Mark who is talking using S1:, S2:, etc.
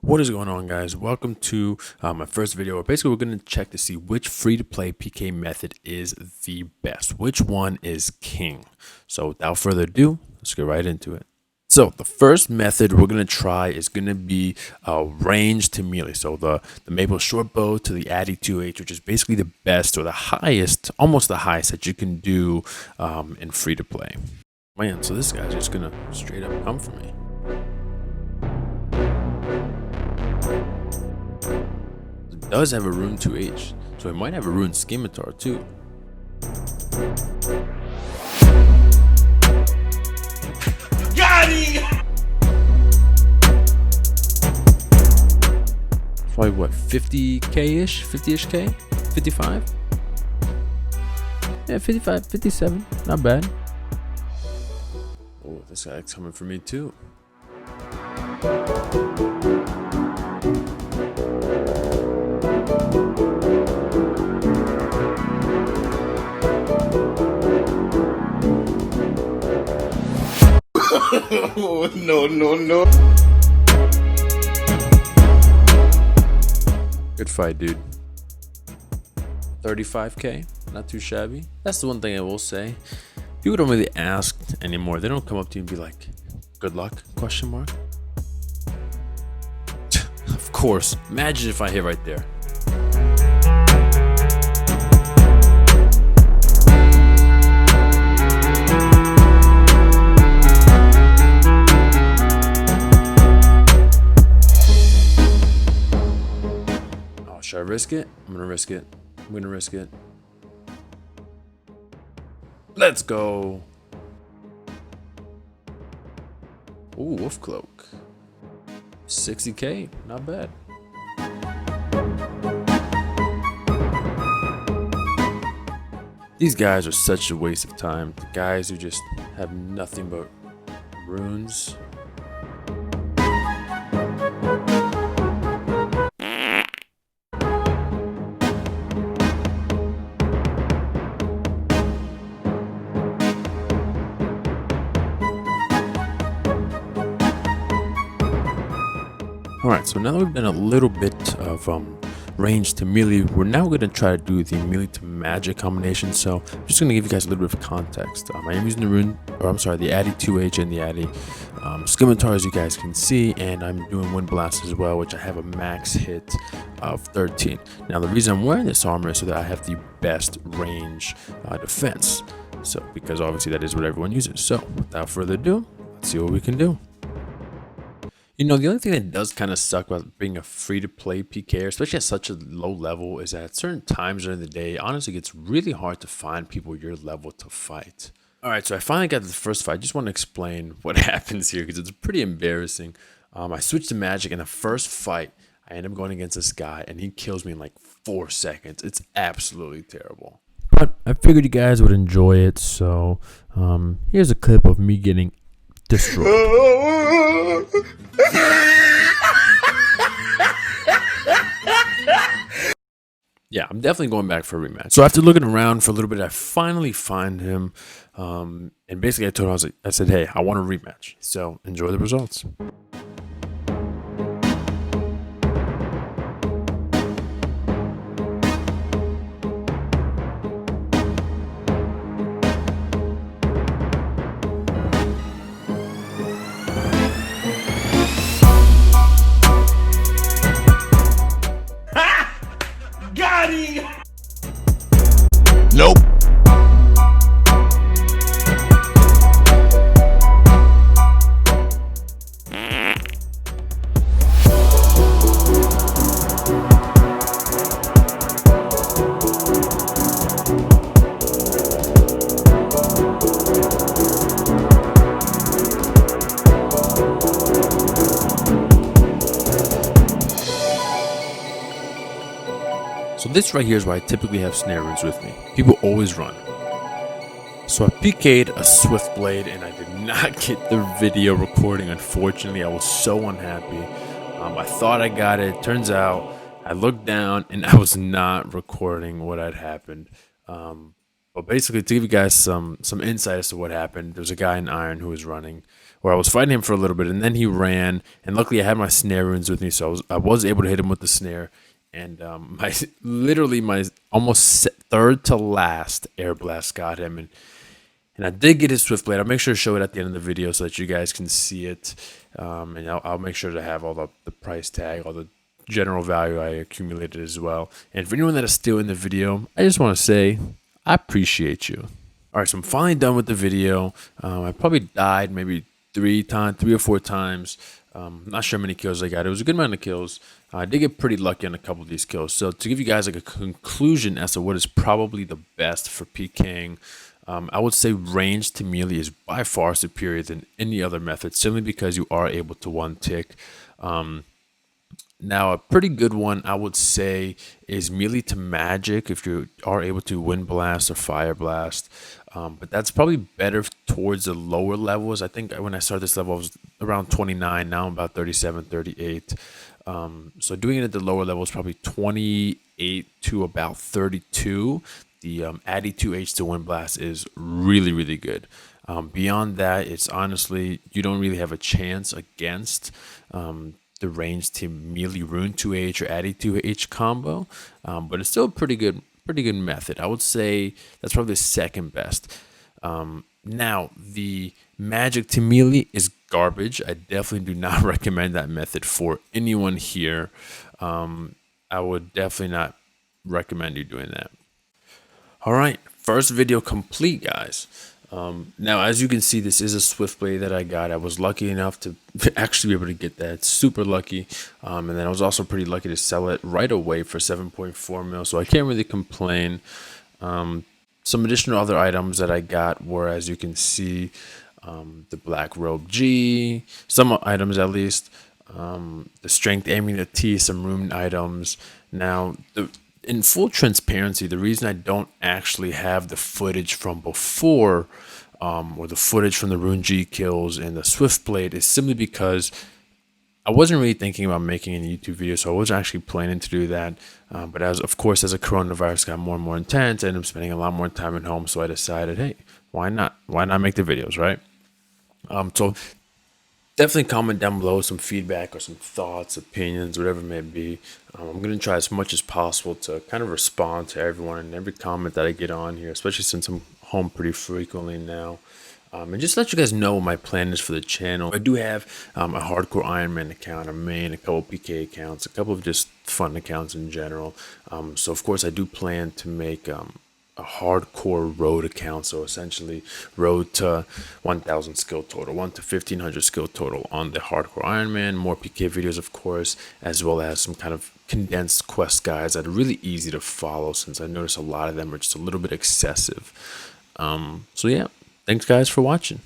S1: What is going on, guys? Welcome to my first video. Basically, we're going to check to see which free-to-play PK method is the best. Which one is king? So without further ado, let's get right into it. So the first method we're going to try is going to be range to melee. So the Mele shortbow to the Addy 2H, which is basically the best or the highest, almost the highest that you can do in free-to-play. Man, so this guy's just going to straight up come for me. It does have a rune 2H, so it might have a rune Scimitar too.
S2: Got him!
S1: Probably what, 50k-ish? 50-ish K? 55? Yeah, 55, 57. Not bad. Oh, this guy's coming for me too.
S2: No.
S1: Good fight, dude. 35k, not too shabby. That's the one thing I will say. People don't really ask anymore. They don't come up to you and be like, good luck, question mark. Of course, imagine if I hit right there. Should I risk it? I'm gonna risk it. Let's go. Ooh, wolf cloak. 60k, not bad. These guys are such a waste of time. The guys who just have nothing but runes. Alright, so now that we've done a little bit of range to melee, we're now going to try to do the melee to magic combination. So I'm just going to give you guys a little bit of context. I am using the Addy 2H and the Addy Scimitar, as you guys can see, and I'm doing Wind Blast as well, which I have a max hit of 13. Now the reason I'm wearing this armor is so that I have the best range defense. So because obviously that is what everyone uses. So without further ado, let's see what we can do. You know, the only thing that does kind of suck about being a free-to-play PK, especially at such a low level, is that at certain times during the day, honestly, it's really hard to find people your level to fight. All right, so I finally got to the first fight. I just want to explain what happens here because it's pretty embarrassing. I switched to magic in the first fight. I end up going against this guy, and he kills me in like 4 seconds. It's absolutely terrible. But I figured you guys would enjoy it, so here's a clip of me getting destroyed. Yeah, I'm definitely going back for a rematch. So after looking around for a little bit, I finally find him. And basically I told him, I said, hey, I want a rematch. So enjoy the results.
S2: Got him!
S3: Nope.
S1: So this right here is where I typically have snare runes with me. People always run. So I PK'd a Swift Blade and I did not get the video recording, unfortunately. I was so unhappy. I thought I got it. Turns out I looked down and I was not recording what had happened. But basically, to give you guys some insight as to what happened, there's a guy in Iron who was running where I was fighting him for a little bit, and then he ran, and luckily I had my snare runes with me, so I was able to hit him with the snare, and my almost third to last air blast got him, and I did get his swift blade. I'll make sure to show it at the end of the video so that you guys can see it, and I'll make sure to have all the price tag, all the general value I accumulated as well. And for anyone that is still in the video, I just want to say I appreciate you. All right, so I'm finally done with the video. I probably died maybe 3 or 4 times. Not sure how many kills I got. It was a good amount of kills. I did get pretty lucky on a couple of these kills. So to give you guys like a conclusion as to what is probably the best for PKing, I would say range to melee is by far superior than any other method, simply because you are able to one tick. Now, a pretty good one, I would say, is melee to magic if you are able to wind blast or fire blast. But that's probably better towards the lower levels. I think when I started this level, I was around 29. Now I'm about 37, 38. So doing it at the lower levels, probably 28 to about 32. The Addy 2H to wind blast is really, really good. Beyond that, it's honestly, you don't really have a chance against the range to melee rune 2H or Addy 2H combo, but it's still a pretty good method. I would say that's probably the second best. Now, the magic to melee is garbage. I definitely do not recommend that method for anyone here. I would definitely not recommend you doing that. All right, first video complete, guys. Now, as you can see, this is a swift blade that I got. I was lucky enough to actually be able to get that. Super lucky. And then I was also pretty lucky to sell it right away for 7.4 mil. So I can't really complain. Some additional other items that I got were, as you can see, the Black Robe G, some items at least, the Strength Amulet T, some rune items. Now, in full transparency, the reason I don't actually have the footage from before, or the footage from the Rune G kills and the Swift Blade, is simply because I wasn't really thinking about making any YouTube video, so I wasn't actually planning to do that. But as a coronavirus got more and more intense, I ended up spending a lot more time at home, so I decided, hey, why not? Why not make the videos, right? So definitely comment down below some feedback or some thoughts, opinions, whatever it may be. I'm going to try as much as possible to kind of respond to everyone and every comment that I get on here, especially since I'm home pretty frequently now. And just let you guys know what my plan is for the channel. I do have a hardcore Iron Man account, a main, a couple PK accounts, a couple of just fun accounts in general. So of course I do plan to make a hardcore road account, so essentially road to 1000 skill total, 1 to 1500 skill total on the hardcore Iron Man, more PK videos of course, as well as some kind of condensed quest guides that are really easy to follow, since I notice a lot of them are just a little bit excessive. So yeah, thanks guys for watching.